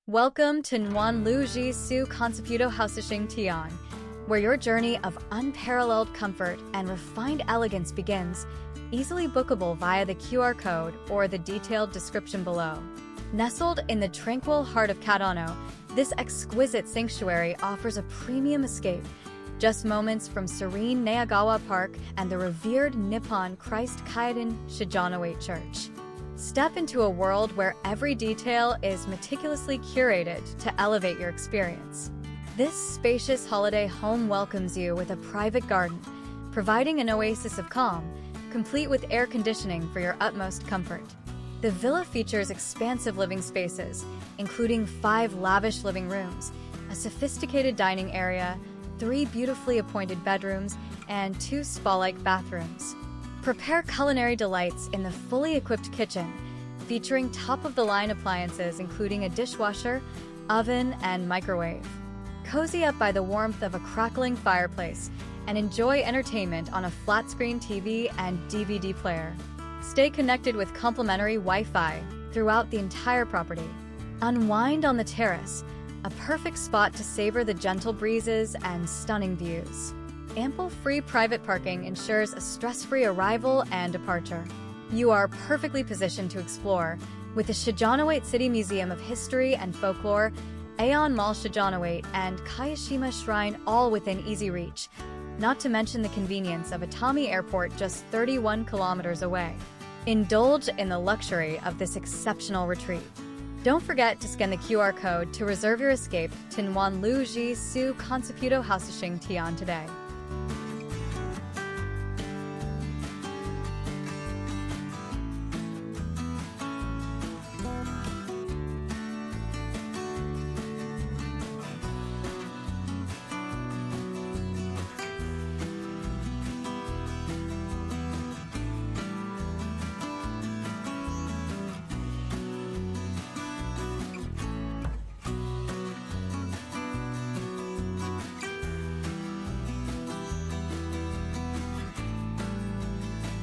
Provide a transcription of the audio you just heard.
Welcome to Nuan Lu Zhi Su konseputohausuXing Tian, where your journey of unparalleled comfort and refined elegance begins, easily bookable via the QR code or the detailed description below. Nestled in the tranquil heart of Katano, this exquisite sanctuary offers a premium escape, just moments from serene Neyagawa Park and the revered Nippon Kyodan Shijonawate Church. Step into a world where every detail is meticulously curated to elevate your experience. This spacious holiday home welcomes you with a private garden, providing an oasis of calm, complete with air conditioning for your utmost comfort. The villa features expansive living spaces, including 5 lavish living rooms, a sophisticated dining area, 3 beautifully appointed bedrooms, and 2 spa-like bathrooms. Prepare culinary delights in the fully equipped kitchen, featuring top-of-the-line appliances including a dishwasher, oven, and microwave. Cozy up by the warmth of a crackling fireplace and enjoy entertainment on a flat-screen TV and DVD player. Stay connected with complimentary Wi-Fi throughout the entire property. Unwind on the terrace, a perfect spot to savor the gentle breezes and stunning views. Ample free private parking ensures a stress-free arrival and departure. You are perfectly positioned to explore, with the Shijonawate City Museum of History and Folklore, Aeon Mall Shijonawate, and Kayashima Shrine all within easy reach, not to mention the convenience of Itami Airport just 31 kilometers away. Indulge in the luxury of this exceptional retreat. Don't forget to scan the QR code to reserve your escape to Nuan Lu Zhi Su konseputohausuXing Tian today.